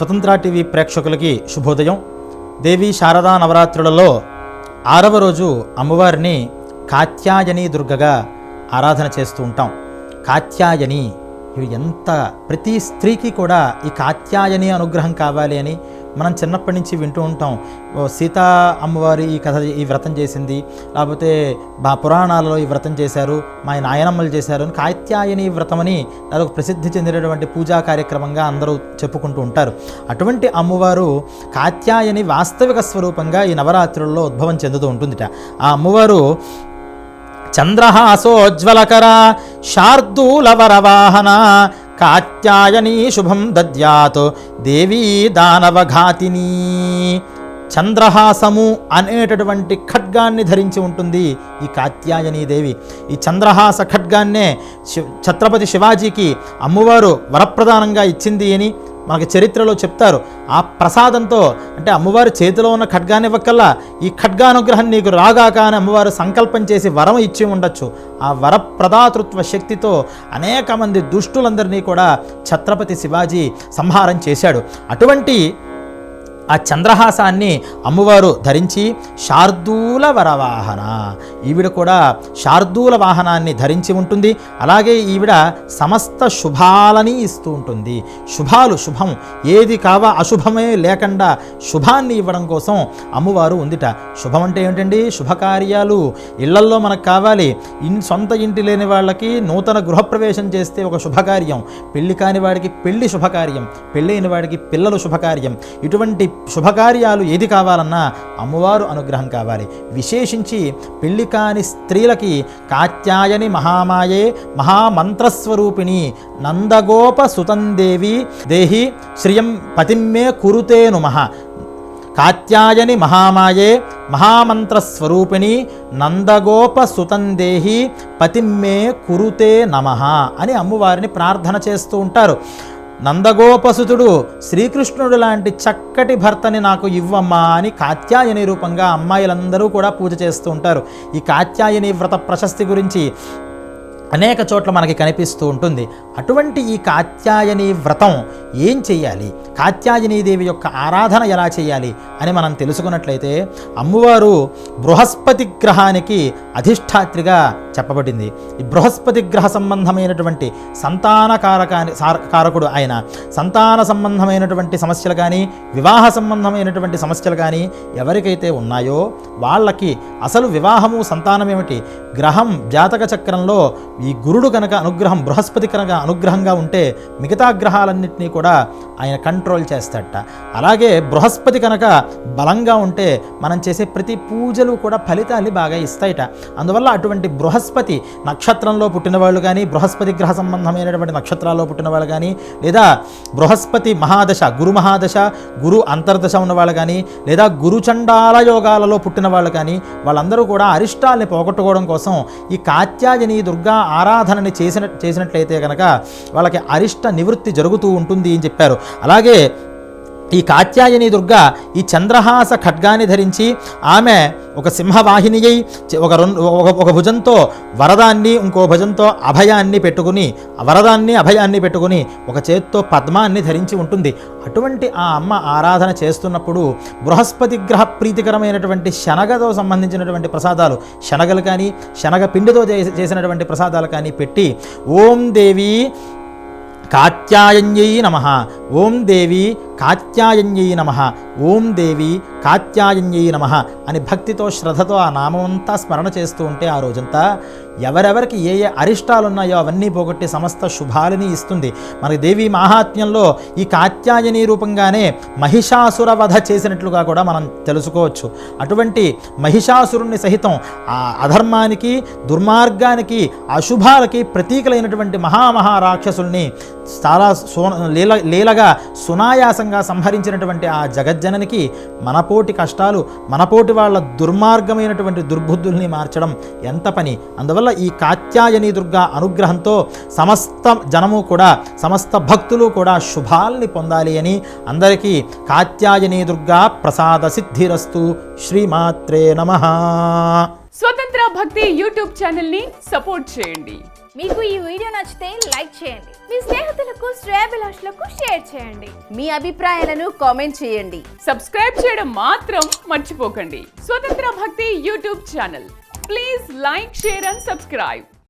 స్వతంత్ర టీవీ ప్రేక్షకులకి శుభోదయం. దేవి శారదా నవరాత్రులలో 6వ రోజు అమ్మవారిని కాత్యాయని దుర్గగా ఆరాధన చేస్తూ ఉంటాం. కాత్యాయని ఇవి ఎంత ప్రతి స్త్రీకి కూడా ఈ కాత్యాయని అనుగ్రహం కావాలి అని మనం చిన్నప్పటి నుంచి వింటూ ఉంటాం. సీతా అమ్మవారి ఈ కథ ఈ వ్రతం చేసింది, లేకపోతే మా పురాణాలలో ఈ వ్రతం చేశారు, మా నాయనమ్మలు చేశారు అని కాత్యాయని వ్రతం అని అదొక ప్రసిద్ధి చెందినటువంటి పూజా కార్యక్రమంగా అందరూ చెప్పుకుంటూ ఉంటారు. అటువంటి అమ్మవారు కాత్యాయని వాస్తవిక స్వరూపంగా ఈ నవరాత్రుల్లో ఉద్భవం చెందుతూ ఉంటుందిట. ఆ అమ్మవారు చంద్రహాసోజ్వలకర శార్దూలవరవాహన కాత్యాయని శుభం దద్యాత్ దేవీ దానవఘాతిని. చంద్రహాసము అనేటటువంటి ఖడ్గాన్ని ధరించి ఉంటుంది ఈ కాత్యాయని దేవి. ఈ చంద్రహాస ఖడ్గాన్నే ఛత్రపతి శివాజీకి అమ్మవారు వరప్రదానంగా ఇచ్చింది అని మనకి చరిత్రలో చెప్తారు. ఆ ప్రసాదంతో అంటే అమ్మవారి చేతిలో ఉన్న ఖడ్గాన్ని ఇవ్వకల్లా ఈ ఖడ్గానుగ్రహం నీకు రాగాక అని అమ్మవారు సంకల్పం చేసి వరం ఇచ్చి ఉండొచ్చు. ఆ వరప్రదాతృత్వ శక్తితో అనేక మంది దుష్టులందరినీ కూడా ఛత్రపతి శివాజీ సంహారం చేశాడు. అటువంటి ఆ చంద్రహాసాన్ని అమ్మవారు ధరించి శార్దూల వరవాహన, ఈవిడ కూడా శార్దూల వాహనాన్ని ధరించి ఉంటుంది. అలాగే ఈవిడ సమస్త శుభాలని ఇస్తూ ఉంటుంది. శుభం ఏది అశుభమే లేకుండా శుభాన్ని ఇవ్వడం కోసం అమ్మవారు ఉందిట. శుభం అంటే ఏంటండి? శుభకార్యాలు ఇళ్లల్లో మనకు కావాలి. సొంత ఇంటి లేని వాళ్ళకి నూతన గృహప్రవేశం చేస్తే ఒక శుభకార్యం, పెళ్లి కాని వాడికి పెళ్లి శుభకార్యం, పెళ్ళైన వాడికి పిల్లలు శుభకార్యం. ఇటువంటి శుభకార్యాలు ఏది కావాలన్నా అమ్మవారు అనుగ్రహం కావాలి. విశేషించి పెళ్లి కాని స్త్రీలకి కాత్యాయని మహామాయే మహామంత్రస్వరూపిణి నందగోప సుతందేవి దేహి శ్రియం పతిమ్మే కురుతే నుమః. కాత్యాయని మహామాయే మహామంత్రస్వరూపిణి నందగోప సుతందేహి పతిమ్మే కురుతే నమః అని అమ్మవారిని ప్రార్థన చేస్తూ ఉంటారు. నందగోపసుతుడు శ్రీకృష్ణుడు లాంటి చక్కటి భర్తని నాకు ఇవ్వమ్మా అని కాత్యాయని రూపంగా అమ్మాయిలందరూ కూడా పూజ చేస్తూ ఉంటారు. ఈ కాత్యాయని వ్రత ప్రశస్తి గురించి అనేక చోట్ల మనకి కనిపిస్తూ ఉంటుంది. అటువంటి ఈ కాత్యాయని వ్రతం ఏం చెయ్యాలి, కాత్యాయనీదేవి యొక్క ఆరాధన ఎలా చేయాలి అని మనం తెలుసుకున్నట్లయితే అమ్మవారు బృహస్పతి గ్రహానికి అధిష్టాత్రిగా చెప్పబడింది. ఈ బృహస్పతి గ్రహ సంబంధమైనటువంటి కారకుడు ఆయన. సంతాన సంబంధమైనటువంటి సమస్యలు కానీ వివాహ సంబంధమైనటువంటి సమస్యలు కానీ ఎవరికైతే ఉన్నాయో వాళ్ళకి అసలు వివాహము సంతానం ఏమిటి? గ్రహం జాతక చక్రంలో ఈ గురుడు కనుక అనుగ్రహం, బృహస్పతి కనుక అనుగ్రహంగా ఉంటే మిగతా గ్రహాలన్నింటినీ కూడా ఆయన కంట్రోల్ చేస్తాడట. అలాగే బృహస్పతి కనుక బలంగా ఉంటే మనం చేసే ప్రతి పూజలు కూడా ఫలితాన్ని బాగా ఇస్తాయిట. అందువల్ల అటువంటి బృహస్పతి నక్షత్రంలో పుట్టిన వాళ్ళు కానీ, బృహస్పతి గ్రహ సంబంధమైనటువంటి నక్షత్రాల్లో పుట్టిన వాళ్ళు కానీ, లేదా బృహస్పతి మహాదశ, గురు మహాదశ, గురు అంతర్దశ ఉన్నవాళ్ళు కానీ, లేదా గురుచండాల యోగాలలో పుట్టిన వాళ్ళు కానీ, వాళ్ళందరూ కూడా అరిష్టాల్ని పోగొట్టుకోవడం కోసం ఈ కాత్యాయని దుర్గా ఆరాధనని చేసినట్లయితే కనుక వాళ్ళకి అరిష్ట నివృత్తి జరుగుతూ ఉంటుంది అని చెప్పారు. అలాగే ఈ కాత్యాయని దుర్గ ఈ చంద్రహాస ఖడ్గాన్ని ధరించి ఆమె ఒక సింహవాహిని అయి ఒక భుజంతో వరదాన్ని, ఇంకో భుజంతో అభయాన్ని పెట్టుకుని, వరదాన్ని అభయాన్ని పెట్టుకుని ఒక చేత్తో పద్మాన్ని ధరించి ఉంటుంది. అటువంటి ఆ అమ్మ ఆరాధన చేస్తున్నప్పుడు బృహస్పతి గ్రహ ప్రీతికరమైనటువంటి శనగతో సంబంధించినటువంటి ప్రసాదాలు, శనగలు కానీ శనగ పిండితో చేసినటువంటి ప్రసాదాలు కానీ పెట్టి ఓం దేవి కాత్యాయన్యై నమః, ఓం దేవి కాత్యాయన్యై నమః, ఓం దేవి కాత్యాయన్యై నమః అని భక్తితో శ్రద్ధతో ఆ నామమంతా స్మరణ చేస్తూ ఉంటే ఆ రోజంతా ఎవరెవరికి ఏ ఏ అరిష్టాలు ఉన్నాయో అవన్నీ పోగొట్టి సమస్త శుభాలని ఇస్తుంది. మనకి దేవి మాహాత్మ్యంలో ఈ కాత్యాయని రూపంగానే మహిషాసుర వధ చేసినట్లుగా కూడా మనం తెలుసుకోవచ్చు. అటువంటి మహిషాసురుణ్ణి సహితం ఆ అధర్మానికి, దుర్మార్గానికి, అశుభాలకి ప్రతీకలైనటువంటి మహారాక్షసుల్ని చాలా లీలగా సునాయాసంగా సంహరించినటువంటి ఆ జగజ్జననికి మనపోటి కష్టాలు, మనపోటి వాళ్ళ దుర్మార్గమైనటువంటి దుర్బుద్ధుల్ని మార్చడం ఎంత పని. అందువల్ల ఈ కాత్యాయని దుర్గా అనుగ్రహంతో సమస్త జనము కూడా, సమస్త భక్తులు కూడా శుభాల్ని పొందాలి అని అందరికీ కాత్యాయని దుర్గా ప్రసాద సిద్ధిరస్తు. శ్రీమాత్రే నమః. స్వతంత్ర భక్తి యూట్యూబ్ ఛానల్ ని సపోర్ట్ చేయండి. మీకు ఈ వీడియో నచ్చితే లైక్ చేయండి, మీ స్నేహితులకు శ్రేయోభిలాషులకు షేర్ చేయండి, మీ అభిప్రాయాలను కామెంట్ చేయండి. సబ్స్క్రైబ్ చేయడం మాత్రం మర్చిపోకండి. స్వతంత్ర భక్తి YouTube channel. Please like, share and subscribe.